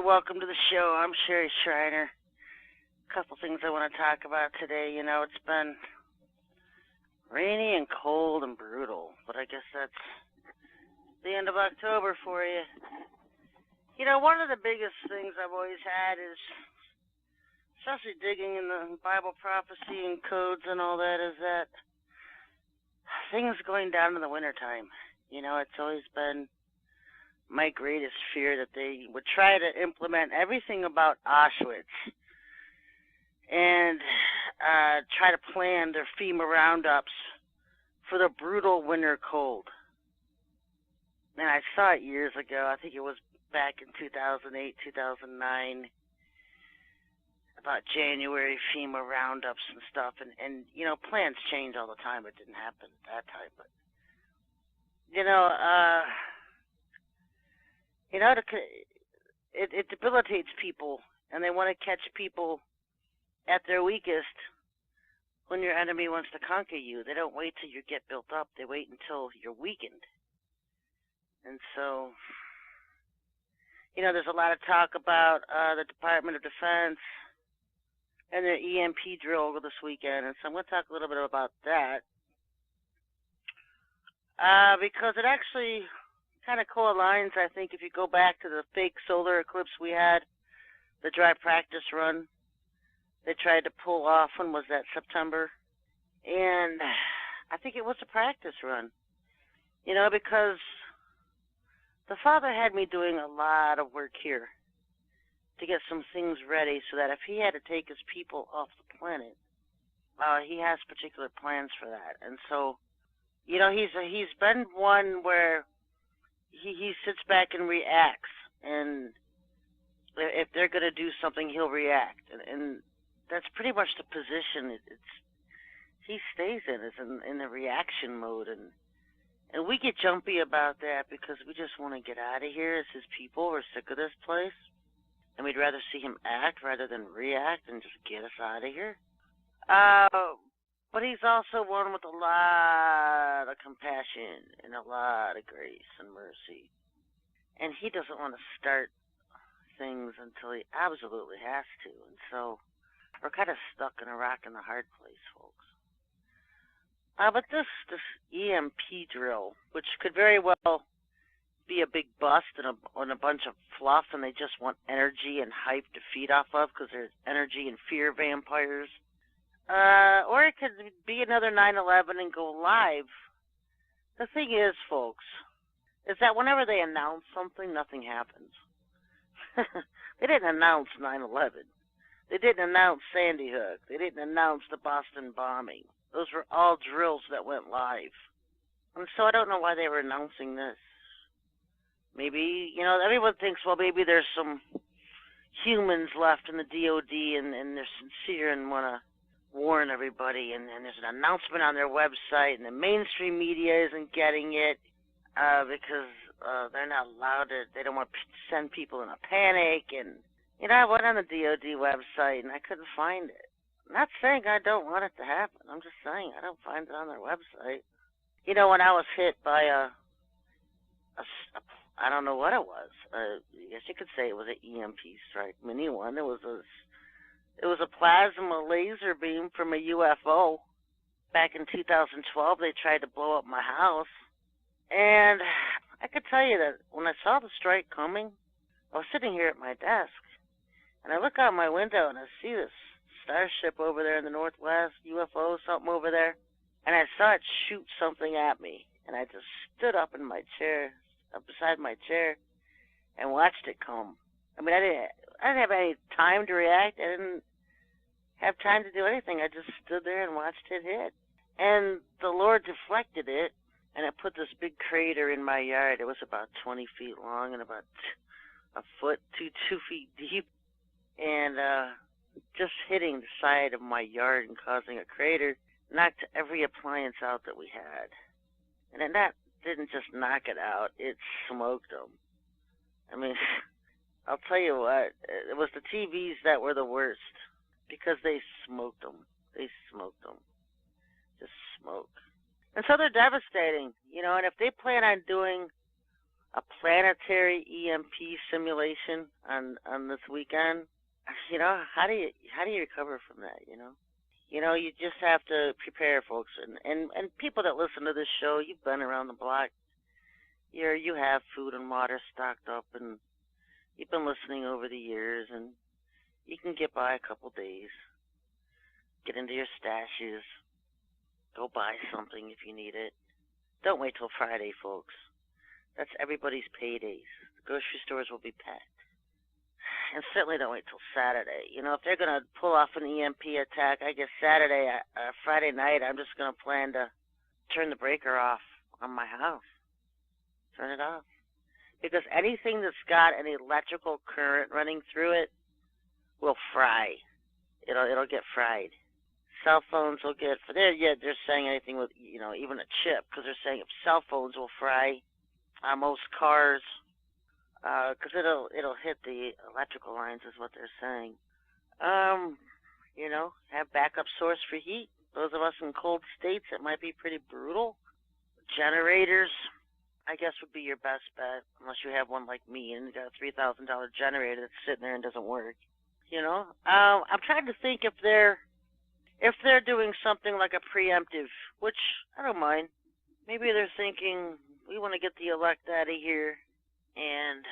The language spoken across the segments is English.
welcome to the show. I'm Sherry Schreiner. A couple things I want to talk about today. You know, it's been rainy and cold and brutal, but I guess that's the end of October for you. You know, one of the biggest things I've always had is, especially digging in the Bible prophecy and codes and all that, is that things going down in the wintertime. You know, it's always been my greatest fear that they would try to implement everything about Auschwitz and try to plan their FEMA roundups for the brutal winter cold. And I saw it years ago. I think it was back in 2008, 2009, about January FEMA roundups and stuff. And you know, plans change all the time. It didn't happen at that time. But, you know, it debilitates people, and they want to catch people at their weakest when your enemy wants to conquer you. They don't wait till you get built up. They wait until you're weakened. And so, you know, there's a lot of talk about the Department of Defense and their EMP drill over this weekend, and so I'm going to talk a little bit about that because it actually kind of co-aligns, I think, if you go back to the fake solar eclipse we had, the dry practice run they tried to pull off. When was that, September? And I think it was a practice run, you know, because the Father had me doing a lot of work here to get some things ready so that if he had to take his people off the planet, he has particular plans for that. And so, you know, he's been one where he sits back and reacts, and if they're going to do something, he'll react, and that's pretty much the position he stays in the reaction mode, and we get jumpy about that because we just want to get out of here as his people. We're sick of this place, and we'd rather see him act rather than react and just get us out of here. But he's also one with a lot of compassion and a lot of grace and mercy. And he doesn't want to start things until he absolutely has to. And so we're kind of stuck in a rock and a hard place, folks. But this EMP drill, which could very well be a big bust and a bunch of fluff, and they just want energy and hype to feed off of because there's energy and fear vampires. Or it could be another 9/11 and go live. The thing is, folks, is that whenever they announce something, nothing happens. They didn't announce 9/11. They didn't announce Sandy Hook. They didn't announce the Boston bombing. Those were all drills that went live. And so I don't know why they were announcing this. Maybe, you know, everyone thinks, well, maybe there's some humans left in the DOD and they're sincere and want to warn everybody, and there's an announcement on their website, and the mainstream media isn't getting it because they're not allowed to, they don't want to send people in a panic. And, you know, I went on the DOD website, and I couldn't find it. I'm not saying I don't want it to happen. I'm just saying I don't find it on their website. You know, when I was hit by I don't know what it was. I guess you could say it was an EMP strike, mini one. It was a plasma laser beam from a UFO. Back in 2012, they tried to blow up my house. And I could tell you that when I saw the strike coming, I was sitting here at my desk, and I look out my window, and I see this starship over there in the northwest, UFO, something over there, and I saw it shoot something at me. And I just stood up in my chair, up beside my chair, and watched it come. I mean, I didn't have any time to react. I didn't have time to do anything. I just stood there and watched it hit. And the Lord deflected it, and it put this big crater in my yard. It was about 20 feet long and about a foot, 2 feet deep. And just hitting the side of my yard and causing a crater knocked every appliance out that we had. And then that didn't just knock it out, it smoked them. I mean, I'll tell you what, it was the TVs that were the worst because they smoked them. They smoked them. Just smoke. And so they're devastating, you know, and if they plan on doing a planetary EMP simulation on this weekend. You know, how do you recover from that? You know, you just have to prepare, folks, and people that listen to this show, you've been around the block. You have food and water stocked up, and you've been listening over the years, and you can get by a couple days. Get into your stashes. Go buy something if you need it. Don't wait till Friday, folks. That's everybody's paydays. The grocery stores will be packed. And certainly don't wait till Saturday. You know, if they're going to pull off an EMP attack, I guess Friday night, I'm just going to plan to turn the breaker off on my house. Turn it off. Because anything that's got an electrical current running through it will fry. It'll get fried. Cell phones will get, they're saying anything with, even a chip, because they're saying if cell phones will fry most cars, because it'll hit the electrical lines is what they're saying. Have backup source for heat. Those of us in cold states, it might be pretty brutal. Generators, I guess, would be your best bet, unless you have one like me and you got a $3,000 generator that's sitting there and doesn't work. I'm trying to think if they're doing something like a preemptive, which I don't mind. Maybe they're thinking, we want to get the elect out of here, and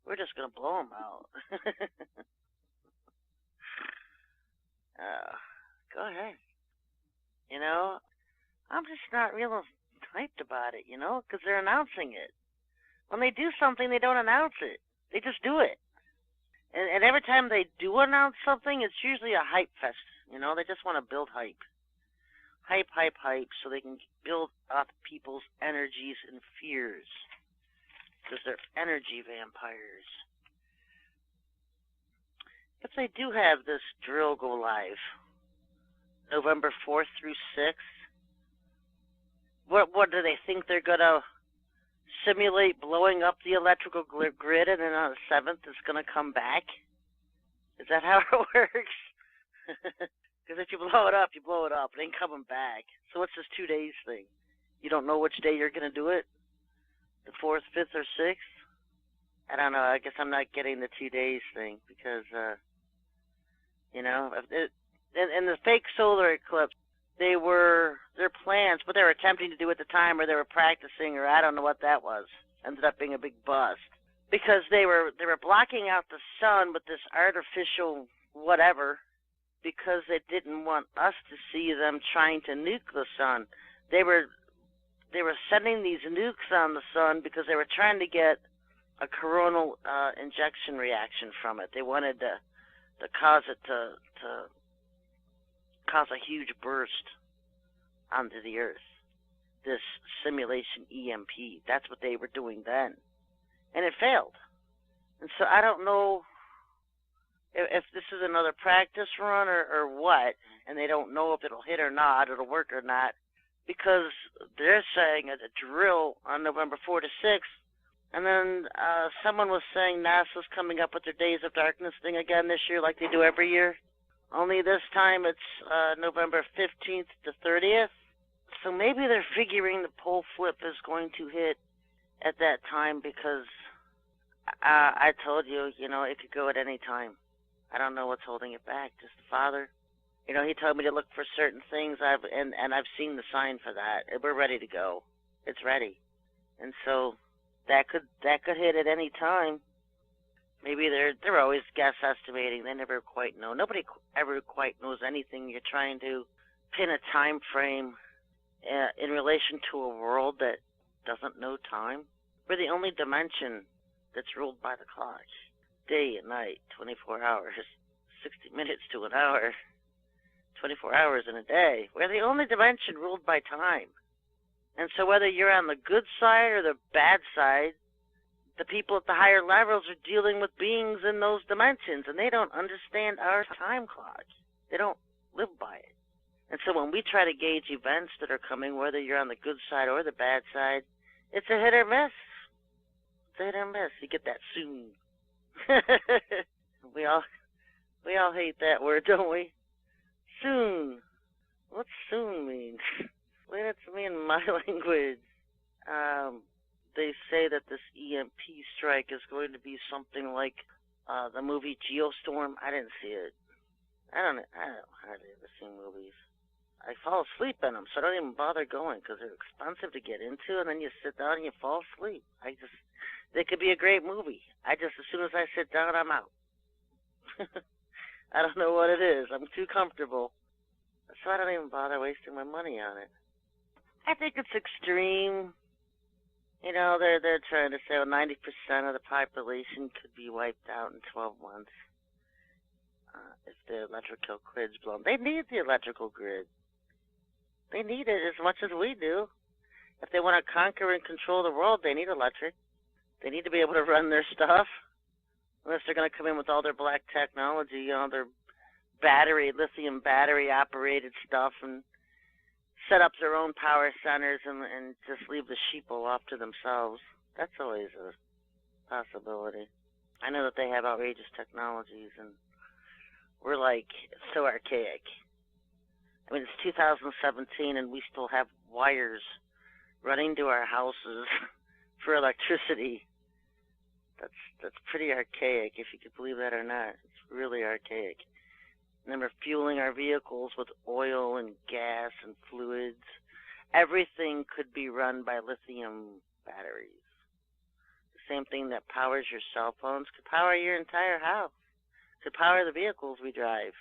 we're just going to blow them out. Go ahead. I'm just not real hyped about it, because they're announcing it. When they do something, they don't announce it. They just do it. And every time they do announce something, it's usually a hype fest. They just want to build hype. Hype, so they can build up people's energies and fears. Because they're energy vampires. If they do have this drill go live, November 4th through 6th, what do they think they're going to simulate blowing up the electrical grid, and then on the 7th it's going to come back? Is that how it works? Because if you blow it up, it ain't coming back. So what's this 2 days thing? You don't know which day you're going to do it? The 4th, 5th, or 6th? I don't know. I guess I'm not getting the 2 days thing because, in the fake solar eclipse, their plans, what they were attempting to do at the time, or they were practicing, or I don't know what that was, ended up being a big bust. Because they were blocking out the sun with this artificial whatever, because they didn't want us to see them trying to nuke the sun. They were sending these nukes on the sun because they were trying to get a coronal injection reaction from it. They wanted to cause it to cause a huge burst onto the Earth. This simulation EMP. That's what they were doing then. And it failed. And so I don't know if this is another practice run or what, and they don't know if it'll hit or not, it'll work or not, because they're saying a drill on November 4 to 6, and then someone was saying NASA's coming up with their Days of Darkness thing again this year like they do every year. Only this time it's November 15th to 30th. So maybe they're figuring the pole flip is going to hit at that time because I told you, it could go at any time. I don't know what's holding it back, just the Father. He told me to look for certain things, and I've seen the sign for that. We're ready to go. It's ready. And so that could hit at any time. Maybe they're always guess estimating. They never quite know. Nobody ever quite knows anything. You're trying to pin a time frame in relation to a world that doesn't know time. We're the only dimension that's ruled by the clock. Day and night, 24 hours, 60 minutes to an hour, 24 hours in a day. We're the only dimension ruled by time. And so whether you're on the good side or the bad side, the people at the higher levels are dealing with beings in those dimensions, and they don't understand our time clock. They don't live by it. And so when we try to gauge events that are coming, whether you're on the good side or the bad side, it's a hit or miss. It's a hit or miss. You get that soon. We all hate that word, don't we? Soon. What's soon mean? Explain it to me in my language. they say that this EMP strike is going to be something like the movie Geostorm. I didn't see it. I don't hardly ever see movies. I fall asleep in them, so I don't even bother going because they're expensive to get into, and then you sit down and you fall asleep. They could be a great movie. As soon as I sit down, I'm out. I don't know what it is. I'm too comfortable. So I don't even bother wasting my money on it. I think it's extreme. You know, they're trying to say 90% of the population could be wiped out in 12 months if the electrical grid's blown. They need the electrical grid. They need it as much as we do. If they want to conquer and control the world, they need electric. They need to be able to run their stuff. Unless they're going to come in with all their black technology, their lithium battery-operated stuff, and set up their own power centers and just leave the sheeple off to themselves. That's always a possibility. I know that they have outrageous technologies, and we're so archaic. I mean, it's 2017, and we still have wires running to our houses for electricity. That's pretty archaic, if you could believe that or not. It's really archaic. And then we're fueling our vehicles with oil and gas and fluids. Everything could be run by lithium batteries. The same thing that powers your cell phones could power your entire house, could power the vehicles we drive.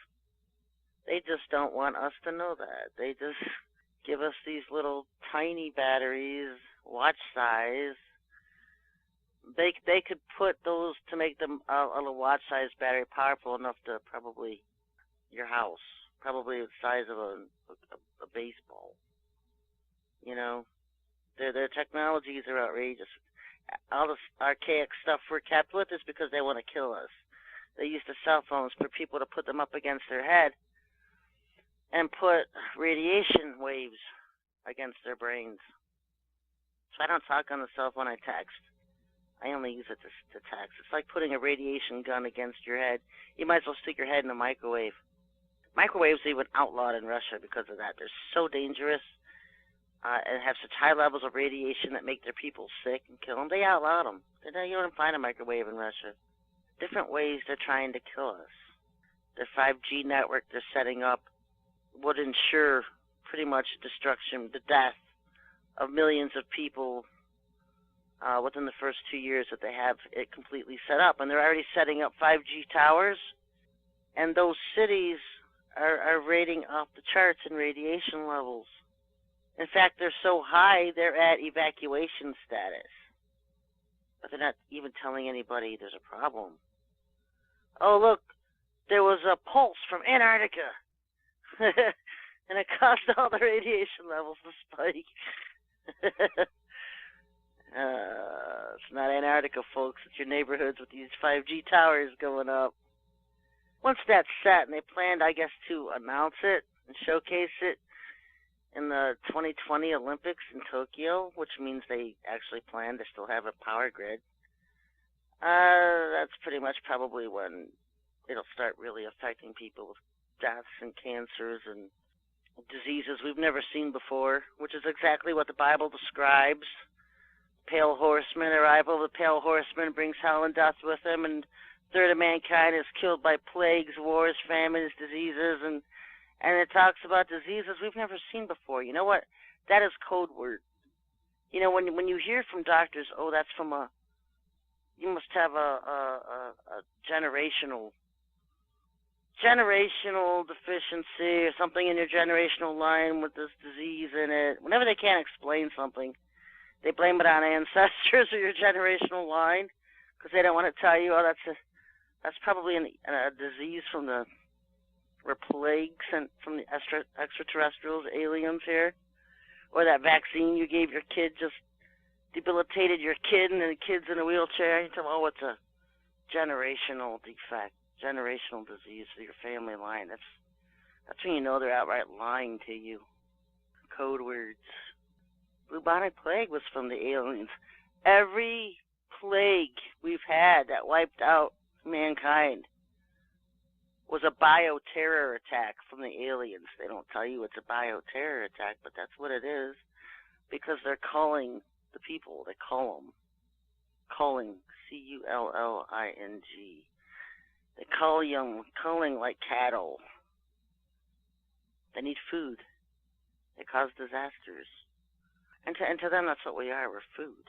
They just don't want us to know that. They just give us these little tiny batteries, watch size. They could put those to make them a watch size battery powerful enough to probably your house, probably the size of a baseball. You know, their technologies are outrageous. All this archaic stuff we're kept with is because they want to kill us. They use the cell phones for people to put them up against their head and put radiation waves against their brains. So I don't talk on the cell phone, I text. I only use it to text. It's like putting a radiation gun against your head. You might as well stick your head in a microwave. Microwaves are even outlawed in Russia because of that. They're so dangerous and have such high levels of radiation that make their people sick and kill them. They outlawed them. You don't find a microwave in Russia. Different ways they're trying to kill us. Their 5G network they're setting up would ensure pretty much destruction, the death of millions of people within the first 2 years that they have it completely set up. And they're already setting up 5G towers, and those cities are rating off the charts in radiation levels. In fact, they're so high, they're at evacuation status. But they're not even telling anybody there's a problem. Oh, look, there was a pulse from Antarctica. And it caused all the radiation levels to spike. It's not Antarctica, folks. It's your neighborhoods with these 5G towers going up. Once that's set, and they planned, I guess, to announce it and showcase it in the 2020 Olympics in Tokyo, which means they actually plan to still have a power grid. That's pretty much probably when it'll start really affecting people with deaths and cancers and diseases we've never seen before, which is exactly what the Bible describes. Pale horseman, arrival of the pale horseman brings hell and death with him, and third of mankind is killed by plagues, wars, famines, diseases, and it talks about diseases we've never seen before. You know what? That is code word. You know, when you hear from doctors, oh, that's from you must have a generational deficiency or something in your generational line with this disease in it. Whenever they can't explain something, they blame it on ancestors or your generational line because they don't want to tell you, oh, that's probably a disease from the plagues sent from the extraterrestrials, aliens here, or that vaccine you gave your kid just debilitated your kid and the kid's in a wheelchair. You tell them, oh, it's a generational defect, generational disease of your family line. That's when you know they're outright lying to you. Code words. Bubonic plague was from the aliens. Every plague we've had that wiped out mankind was a bioterror attack from the aliens. They don't tell you it's a bioterror attack, but that's what it is, because they're calling the people. They call them. Culling, C-U-L-L-I-N-G. They culling like cattle. They need food. They cause disasters. And to them, that's what we are. We're food.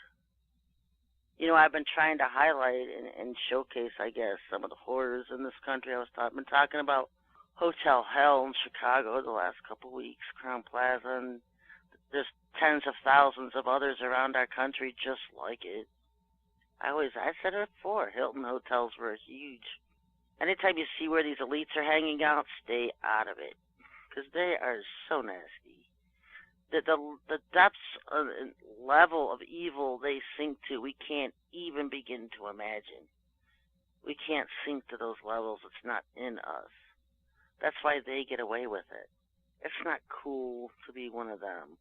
You know, I've been trying to highlight and showcase, I guess, some of the horrors in this country. Been talking about Hotel Hell in Chicago the last couple of weeks, Crown Plaza, and there's tens of thousands of others around our country just like it. I said it before, Hilton hotels were huge. Anytime you see where these elites are hanging out, stay out of it, because they are so nasty. The depths and level of evil they sink to, we can't even begin to imagine. We can't sink to those levels. It's not in us. That's why they get away with it. It's not cool to be one of them.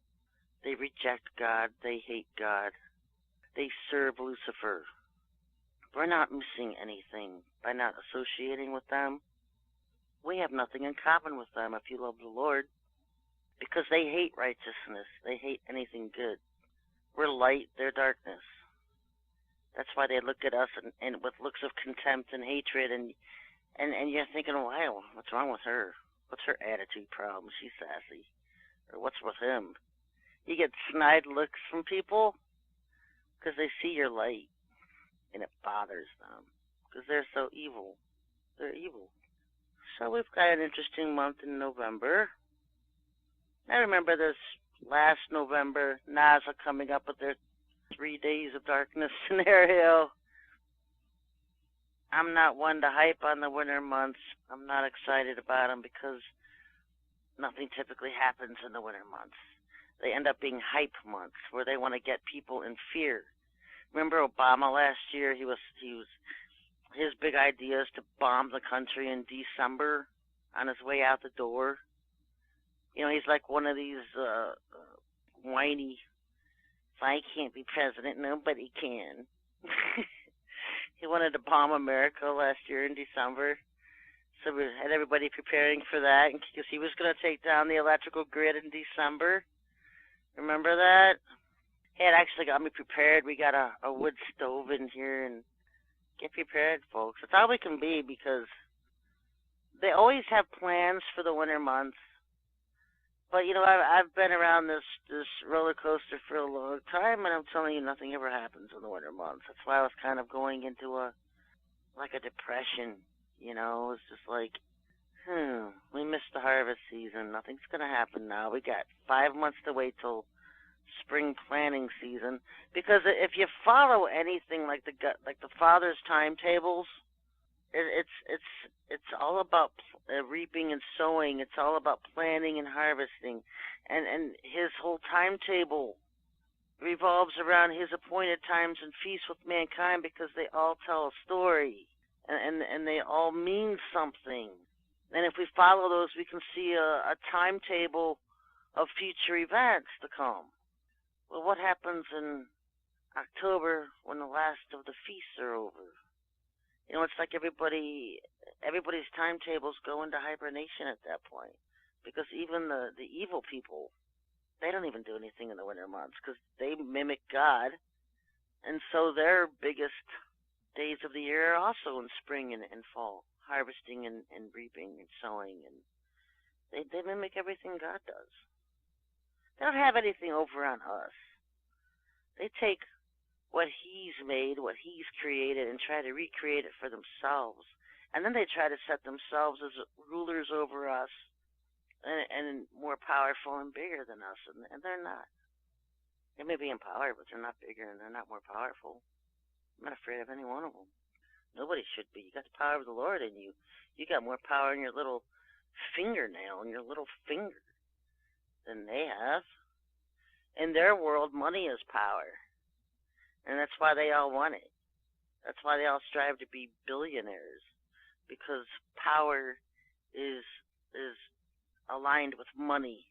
They reject God. They hate God. They serve Lucifer. We're not missing anything by not associating with them. We have nothing in common with them if you love the Lord, because they hate righteousness. They hate anything good. We're light, they're darkness. That's why they look at us and with looks of contempt and hatred, and you're thinking, wow, what's wrong with her? What's her attitude problem? She's sassy. Or what's with him? You get snide looks from people because they see your light, and it bothers them because they're so evil. They're evil. So we've got an interesting month in November. I remember this last November, NASA coming up with their 3 days of darkness scenario. I'm not one to hype on the winter months. I'm not excited about them because nothing typically happens in the winter months. They end up being hype months where they want to get people in fear. Remember Obama last year? His big idea is to bomb the country in December on his way out the door. You know, he's like one of these whiny, if I can't be president, nobody can. He wanted to bomb America last year in December. So we had everybody preparing for that because he was going to take down the electrical grid in December. Remember that? Hey, it actually got me prepared. We got a wood stove in here, and get prepared, folks. It's all we can be because they always have plans for the winter months. But, you know, I've been around this roller coaster for a long time, and I'm telling you, nothing ever happens in the winter months. That's why I was kind of going into a depression, you know. It's just like, we missed the harvest season. Nothing's going to happen now. We got 5 months to wait till spring planting season. Because if you follow anything like the Father's timetables, it's all about reaping and sowing. It's all about planting and harvesting, and his whole timetable revolves around his appointed times and feasts with mankind because they all tell a story, and they all mean something. And if we follow those, we can see a timetable of future events to come. Well, what happens in October when the last of the feasts are over? You know, it's like everybody's timetables go into hibernation at that point, because even the evil people, they don't even do anything in the winter months because they mimic God, and so their biggest days of the year are also in spring and fall, harvesting and reaping and sowing, and they mimic everything God does. They don't have anything over on us. They take what he's made, what he's created, and try to recreate it for themselves. And then they try to set themselves as rulers over us and more powerful and bigger than us, and they're not. They may be in power, but they're not bigger and they're not more powerful. I'm not afraid of any one of them. Nobody should be. You got the power of the Lord in you. You got more power in your little fingernail and your little finger than they have. In their world, money is power. And that's why they all want it. That's why they all strive to be billionaires, because power is aligned with money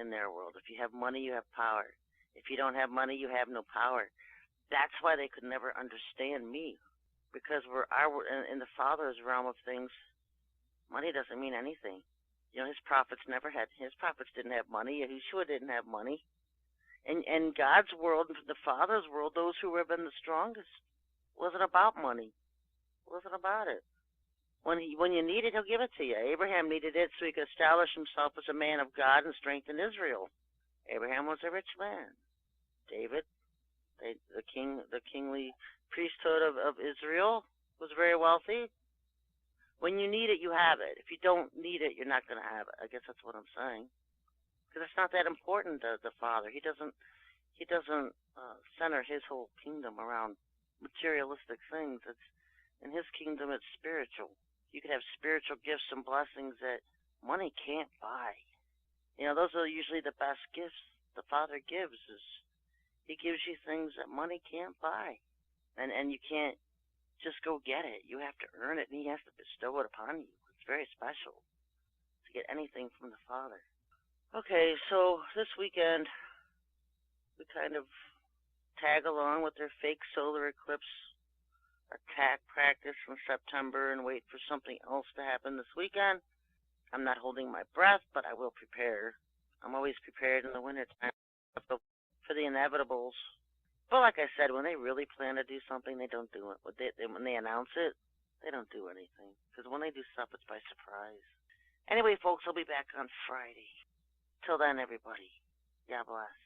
in their world. If you have money, you have power. If you don't have money, you have no power. That's why they could never understand me, because in the Father's realm of things, money doesn't mean anything. You know, his prophets didn't have money. Yahushua didn't have money. In God's world, the Father's world, those who have been the strongest, wasn't about money. Wasn't about it. When you need it, he'll give it to you. Abraham needed it so he could establish himself as a man of God and strengthen Israel. Abraham was a rich man. David, the kingly priesthood of Israel, was very wealthy. When you need it, you have it. If you don't need it, you're not going to have it. I guess that's what I'm saying. Because it's not that important to the Father. He doesn't center his whole kingdom around materialistic things. It's in his kingdom, it's spiritual. You can have spiritual gifts and blessings that money can't buy. You know, those are usually the best gifts the Father gives. Is he gives you things that money can't buy, and you can't just go get it. You have to earn it, and he has to bestow it upon you. It's very special to get anything from the Father. Okay, so this weekend we kind of tag along with their fake solar eclipse attack practice in September and wait for something else to happen this weekend. I'm not holding my breath, but I will prepare. I'm always prepared in the wintertime for the inevitables. But like I said, when they really plan to do something, they don't do it. When they announce it, they don't do anything. Because when they do stuff, it's by surprise. Anyway, folks, I'll be back on Friday. Till then, everybody, God bless.